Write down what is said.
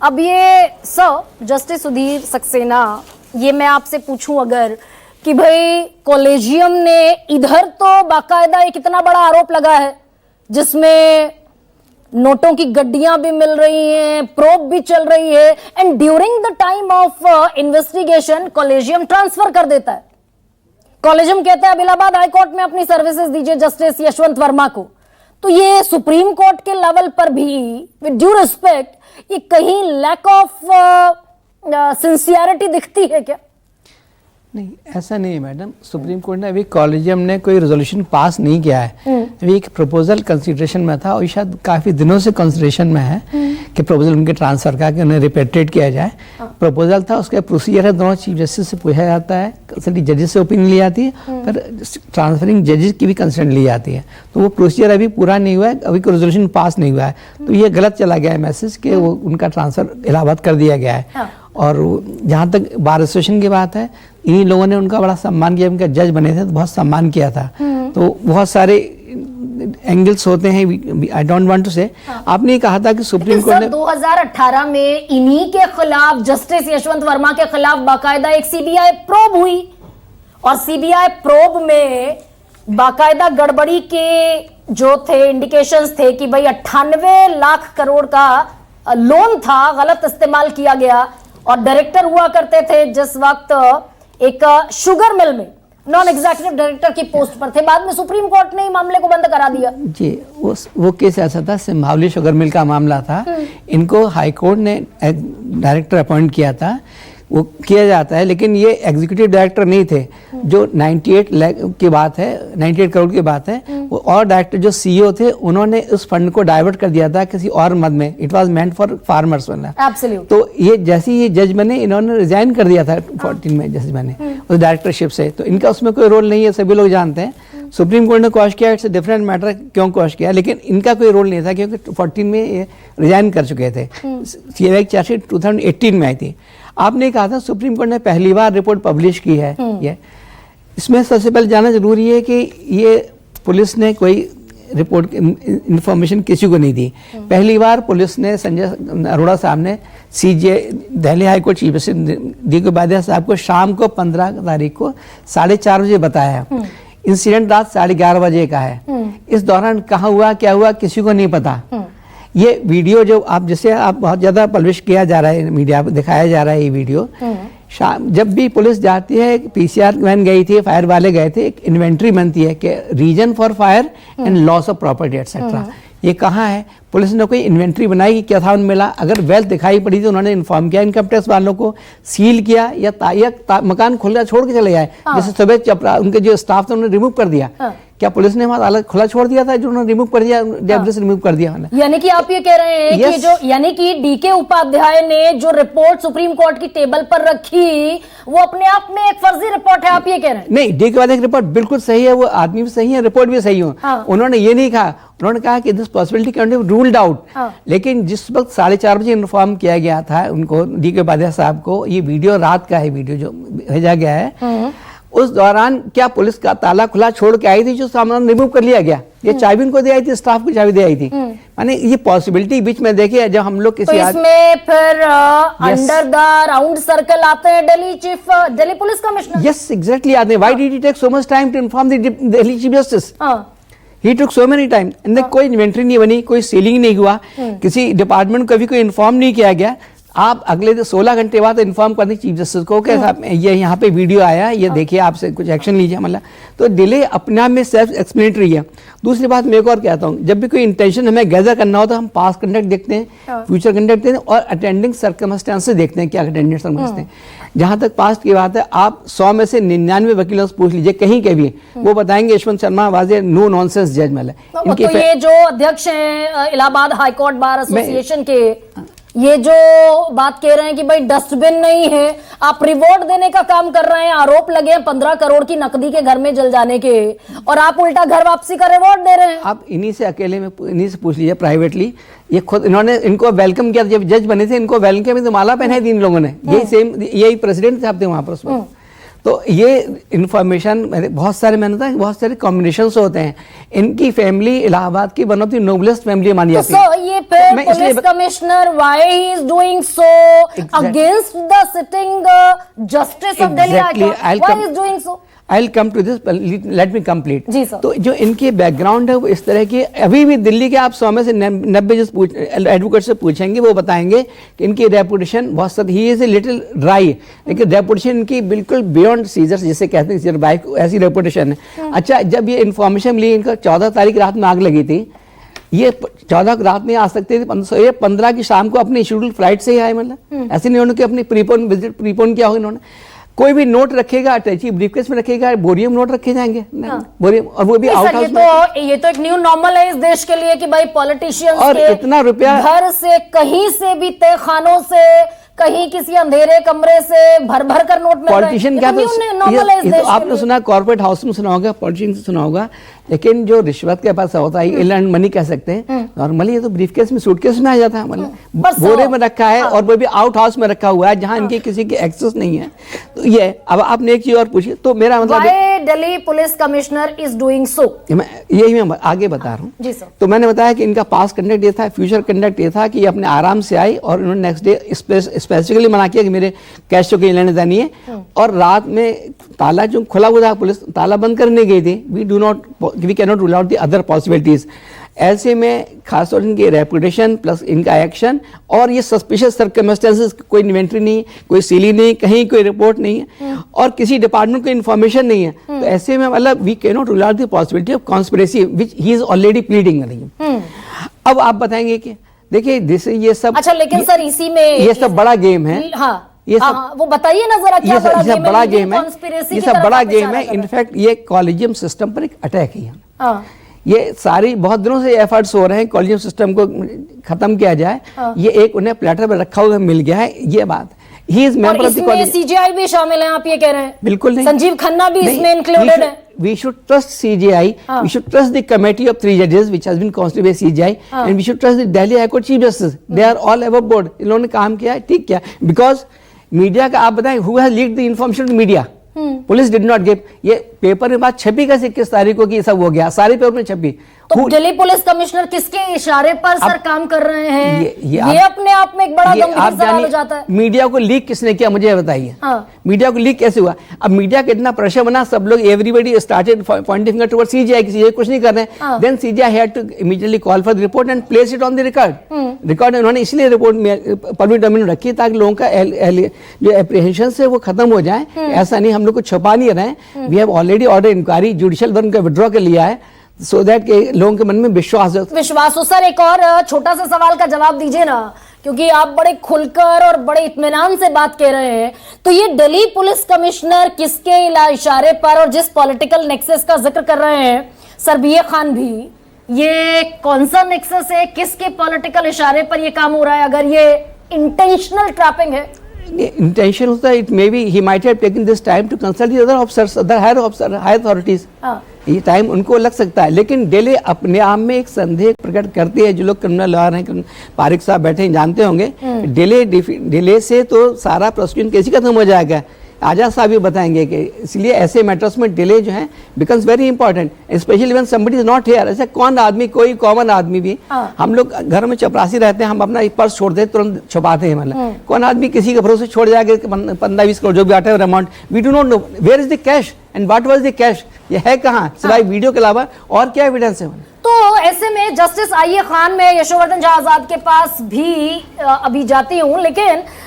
अब ये जस्टिस सुधीर सक्सेना, ये मैं आपसे पूछूं अगर कि भाई कॉलेजियम ने इधर तो बाकायदा एक इतना बड़ा आरोप लगा है जिसमें नोटों की गड्डियां भी मिल रही हैं, प्रोब भी चल रही है, and during the time of investigation collegium transfer कर देता है। कॉलेजियम कहता है अब इलाहाबाद हाई कोर्ट में अपनी सर्विसेज दीजिए जस्टिस यशवंत वर्मा को। तो ये सुप्रीम कोर्ट के लेवल पर भी विद ड्यू रिस्पेक्ट ये कहीं लैक ऑफ सिंसियरिटी दिखती है क्या? नहीं, ऐसा नहीं है मैडम। सुप्रीम कोर्ट ने अभी कॉलेजियम ने कोई रेजोल्यूशन पास नहीं किया है। अभी एक प्रपोजल कंसिडरेशन में था और शायद काफ़ी दिनों से कंसिडरेशन में है कि प्रपोजल उनके ट्रांसफर का कि उन्हें रिपेट्रिएट किया जाए। प्रपोजल था, उसका प्रोसीजर है, दोनों चीफ जस्टिस से पूछा जाता है, कंसल्टिंग जजेस से ओपिनियन ली जाती है, पर ट्रांसफरिंग जजेस की भी कंसर्न ली जाती है। तो वो प्रोसीजर अभी पूरा नहीं हुआ है, अभी कोई रेजोल्यूशन पास नहीं हुआ है। तो ये गलत चला गया है मैसेज कि वो उनका ट्रांसफर इलाहाबाद कर दिया गया है। और जहाँ तक बार एसोसिएशन की बात है, इन्हीं लोगों ने उनका बड़ा सम्मान किया, उनका जज बने थे तो बहुत सम्मान किया था। तो बहुत सारे एंगल्स होते हैं, आई डोंट वांट टू से। आपने कहा था कि सुप्रीम कोर्ट ने 2018 में इन्हीं के खिलाफ, जस्टिस यशवंत वर्मा के खिलाफ बाकायदा एक सीबीआई प्रोब हुई और सीबीआई प्रोब में बाकायदा गड़बड़ी के जो थे इंडिकेशंस थे कि भाई 98 लाख करोड़ का लोन था, गलत इस्तेमाल किया गया। और डायरेक्टर हुआ करते थे जिस वक्त एक शुगर मिल में नॉन एग्जीक्यूटिव डायरेक्टर की पोस्ट पर थे। बाद में सुप्रीम कोर्ट ने मामले को बंद करा दिया। जी, वो केस ऐसा था, सिंभावली शुगर मिल का मामला था। इनको हाई कोर्ट ने डायरेक्टर अपॉइंट किया था, वो किया जाता है, लेकिन ये एग्जीक्यूटिव डायरेक्टर नहीं थे। जो 98 लाख की बात है, 98 करोड़ की बात है, वो और डायरेक्टर जो सीईओ थे उन्होंने उस फंड को डाइवर्ट कर दिया था किसी और मद में। It was meant for farmers वाला। तो ये जैसे ये जज बने, इन्होंने रिजाइन कर दिया था 14 में जज बने उस डायरेक्टरशिप से। तो इनका उसमें कोई रोल नहीं है, सभी लोग जानते हैं। सुप्रीम कोर्ट ने क्वेश्चन किया, इट्स अ डिफरेंट मैटर क्यों क्वेश्चन किया, लेकिन इनका कोई रोल नहीं था क्योंकि 14 में ये रिजाइन कर चुके थे। सीबीआई की चार्जशीट 2018 में आई थी। आपने कहा था सुप्रीम कोर्ट ने पहली बार रिपोर्ट पब्लिश की है। ये इसमें सबसे पहले जानना जरूरी है कि ये पुलिस ने कोई रिपोर्ट इंफॉर्मेशन किसी को नहीं दी। पहली बार पुलिस ने संजय अरोड़ा साहब ने CJ Delhi high court chief justice D K Upadhyay साहब को शाम को 15 तारीख को 4:30 बजे बताया। इंसिडेंट रात 11:30 बजे का है। इस दौरान कहाँ हुआ, क्या हुआ, किसी को नहीं पता। ये वीडियो जो आप जिसे आप बहुत ज्यादा पब्लिश किया जा रहा है, मीडिया पर दिखाया जा रहा है, ये वीडियो जब भी पुलिस जाती है, पीसीआर वैन गई थी, फायर वाले गए थे, एक इन्वेंट्री बनती है कि reason for fire and loss of property etcetera. ये कहाँ है? पुलिस ने कोई इन्वेंट्री बनाई कि क्या था उनमें मिला। अगर वेल्थ दिखाई पड़ी तो उन्होंने इन्फॉर्म किया इनकम टैक्स वालों को, सील किया या मकान खुला छोड़ के चले जाए। जैसे सुबह चपरा उनके जो स्टाफ था उन्होंने रिमूव कर दिया। क्या पुलिस ने वहां ताला खुला छोड़ दिया था जो उन्होंने रिमूव कर दिया, डेब्रिस रिमूव कर दिया? यानी कि आप ये कह रहे हैं कि जो यानी कि डीके उपाध्याय ने जो रिपोर्ट सुप्रीम कोर्ट की टेबल पर रखी वो अपने आप में एक फर्जी रिपोर्ट है, आप ये कह रहे हैं? नहीं, डीके उपाध्याय की रिपोर्ट बिल्कुल सही है, वो आदमी भी सही है, रिपोर्ट भी सही हो। उन्होंने ये नहीं कहा, उन्होंने कहा कि this possibility can be ruled out. लेकिन जिस वक्त 4:30 बजे इन्फॉर्म किया गया था उनको, डीके उपाध्याय साहब को, ये वीडियो रात का है, वीडियो जो भेजा गया है, उस दौरान क्या पुलिस का ताला खुला छोड़ के आई थी जो सामान रिमूव कर लिया गया? ये चाबी उनको दे आई थी, स्टाफ को चाबी दे आई थी। माने ये पॉसिबिलिटी बीच में देखिए, जब हम लोग किसी इसमें फिर अंडर द राउंड सर्कल आते हैं Delhi police commissioner. Yes, exactly आते हैं। Why did he take so much time to inform the Delhi chief justice? He took so many time. कोई इन्वेंट्री नहीं बनी, कोई सीलिंग नहीं हुआ, किसी डिपार्टमेंट को कभी कोई इन्फॉर्म नहीं किया गया। आप अगले 16 घंटे बाद इन्फॉर्म कर दें चीफ जस्टिस को कि साहब ये यहाँ पे वीडियो आया, ये देखिए, आपसे कुछ एक्शन लीजिए। मतलब तो डिले अपने आप में सेल्फ एक्सप्लेनेटरी है। दूसरी बात मैं एक और कहता हूँ, जब भी कोई इंटेंशन हमें गैदर करना हो तो हम पास्ट कंडक्ट देखते हैं, फ्यूचर कंडक्ट देखते हैं और अटेंडिंग सर्कमस्टेंसेस देखते हैं, क्या अटेंडिंग सर्कमस्टेंस। जहां तक पास्ट की बात है, आप 100 में से 99 वकीलों से पूछ लीजिए कहीं के भी, वो बताएंगे Yashwant Sharma was a no nonsense जज। मतलब तो ये जो अध्यक्ष हैं Allahabad high court bar association के, ये जो बात कह रहे हैं कि भाई डस्टबिन नहीं है, आप रिवॉर्ड देने का काम कर रहे हैं, आरोप लगे हैं 15 करोड़ की नकदी के घर में जल जाने के, और आप उल्टा घर वापसी का रिवॉर्ड दे रहे हैं। आप इन्हीं से अकेले में, इन्हीं से पूछ लीजिए प्राइवेटली। ये खुद इन्होंने इनको वेलकम किया, जब जज बने थे इनको वेलकम में तो माला पहनाई थी इन लोगों ने। यही प्रेसिडेंट साहब थे वहां पर उस वक्त। तो ये इंफॉर्मेशन बहुत सारे, मैंने बताया बहुत सारे कॉम्बिनेशंस होते हैं। इनकी फैमिली इलाहाबाद की one of the noblest family मानी जाती है। तो ये फिर police commissioner why he is doing so against the sitting justice of Delhi high court, why is doing so? I'll come to this, but let me complete. जी sir. तो जो इनके बैकग्राउंड है वो इस तरह की, अभी भी दिल्ली के आप 100 में से 90 जिस एडवोकेट से पूछेंगे वो बताएंगे कि इनकी रेपुटेशन बहुत सद, he is a little dry, लेकिन रेपुटेशन इनकी बिल्कुल बियॉन्ड सीजर्स जिसे कहते हैं, बाइक ऐसी रेपुटेशन है। अच्छा, जब ये इन्फॉर्मेशन मिली, इनका 14 तारीख रात में आग लगी थी, ये 14 रात में आ सकते थे, ये 15 की शाम को अपनी शेड्यूल फ्लाइट से ही आए। मतलब ऐसे नहीं उन्होंने अपनी प्रीपोन किया होगा इन्होंने। कोई भी नोट रखेगा अटैची ब्रीफकेस में रखेगा, बोरियम नोट रखे जाएंगे, बोरियम, और वो भी आउट हाउस में। ये तो एक न्यू नॉर्मल है इस देश के लिए कि भाई पॉलिटिशियंस और के इतना रुपया घर से, कहीं से भी, तहखानों से, कहीं किसी अंधेरे कमरे से भर भर कर नोट मिल रहे हैं। पॉलिटिशियन क्या, तो आपने सुना कॉर्पोरेट हाउस में सुना होगा, पॉलिटिशियन से सुना होगा, लेकिन जो रिश्वत के पास होता है, इलैंड मनी कह सकते हैं, नॉर्मली ये तो ब्रीफकेस में, सूटकेस में आ जाता है, मतलब बोरे में रखा है, और वो भी आउट हाउस में रखा हुआ है जहां इनके किसी की एक्सेस नहीं है। तो ये, अब आपने एक चीज और पूछी, तो मेरा मतलब Delhi police commissioner is doing सो, यही मैं आगे बता रहा हूँ। जी सर। तो मैंने बताया कि इनका पास्ट कंडक्ट ये था, फ्यूचर कंडक्ट ये था कि ये अपने आराम से आई, और उन्होंने नेक्स्ट डे स्पेसिफिकली मना किया कि मेरे कैश को लेने देनी है, और रात में ताला जो खुला हुआ था, पुलिस ताला बंद करने गई थी। We can not rule out the other possibilities. ऐसे में खासतौर इनकी रेपुटेशन प्लस इनका एक्शन, और ये सस्पिशियस सर्कमस्टेंसेस, कोई इन्वेंट्री नहीं, कोई सीली नहीं, कहीं कोई रिपोर्ट नहीं है, और किसी डिपार्टमेंट को इन्फॉर्मेशन नहीं है, तो ऐसे में मतलब we can not rule out the possibility of conspiracy which he is already pleading. अब आप बताएंगे कि देखिए ये सब, अच्छा, लेकिन सर इसी में ये सब बड़ा गेम है। हाँ, ये सब वो बताइए ना जरा, क्या बड़ा गेम है? बड़ा गेम है, ये सब बड़ा गेम है। है इनफैक्ट ये कॉलेजियम सिस्टम पर एक अटैक ही है। हाँ। ये सारी बहुत दिनों से एफर्ट्स हो रहे हैं कॉलेजियम सिस्टम को खत्म किया जाए। ये एक उन्हें प्लेटर पर रखा हुआ मिल गया है, ये बात। He is member of the college. CGI भी शामिल है, आप ये कह रहे हैं? बिल्कुल नहीं। संजीव खन्ना भी इसमें इंक्लूडेड है। We should trust CJI. We should trust the committee of 3 judges which has been constituted by CJI, and we should trust the Delhi High Court Chief Justice. They are all above board. इन्होंने काम किया है, ठीक किया। Because media का आप बताएं, who has leaked the information to media? Police did not give. ये पेपर में बात छपी कैसे 21 तारीख को कि सब हो गया, सारे पेपर में छपी। तो दिल्ली पुलिस कमिश्नर किसके इशारे पर सर काम कर रहे हैं? ये अपने आप में एक बड़ा गंभीर सवाल हो जाता है। मीडिया को लीक किसने किया, मुझे बताइए। मीडिया को लीक कैसे हुआ? अब मीडिया का इतना प्रेशर बना, सब लोग, everybody started pointing finger towards CJI, CJI कुछ नहीं कर रहे हैं। Then CJI had to immediately call for the report and place it on the record. उन्होंने इसलिए रिपोर्ट में पब्लिक डोमेन में रखी ताकि लोगों का जो एप्रीहेंशन है वो खत्म हो जाए। ऐसा नहीं, हम लोग को छुपा नहीं रहे। We have already order inquiry, judicial work का विड्रॉ कर लिया है, सो दैट के लोगों के मन में विश्वास हो। सर एक और छोटा सा सवाल का जवाब दीजिए ना, क्योंकि आप बड़े खुलकर और बड़े इत्मीनान से बात कह रहे हैं। तो ये दिल्ली पुलिस कमिश्नर किसके इशारे पर, और जिस पॉलिटिकल नेक्सस का जिक्र कर रहे हैं सरबिया खान भी, ये कौन सा नेक्सस है? किसके पॉलिटिकल इशारे पर ये काम हो रहा है? अगर ये इंटेंशनल ट्रैपिंग है, इंटेंशन होता है, it may be he might have taken this time to consult the other officers, other higher authorities. ये टाइम उनको लग सकता है, लेकिन दिल्ली अपने आप में एक संदेह प्रकट करती है। जो लोग क्रिमिनल लॉयर हैं, पारिक साहब बैठे हैं, जानते होंगे, दिल्ली से तो सारा प्रोसिक्यूशन केस ही खत्म हो जाएगा। आजाद साहब भी बताएंगे कि इसलिए ऐसे मैटर्स में डिले जो है becomes very important, specially when somebody is not here. ऐसे कौन आदमी, कोई कॉमन आदमी भी, हम लोग घर में चपरासी रहते हैं, हम अपना पर्स छोड़ देते तुरंत छुपाते हैं। मतलब कौन आदमी किसी के भरोसे छोड़ जाएगा 15-20 करोड़ जो भी आता है amount, we do not know where is the cash and what was the cash, ये है कहाँ, सिवाय वीडियो के अलावा और क्या एविडेंस है? तो ऐसे में जस्टिस आईए खान, में यशोवर्धन झा आजाद के पास भी अभी जाती हूँ, लेकिन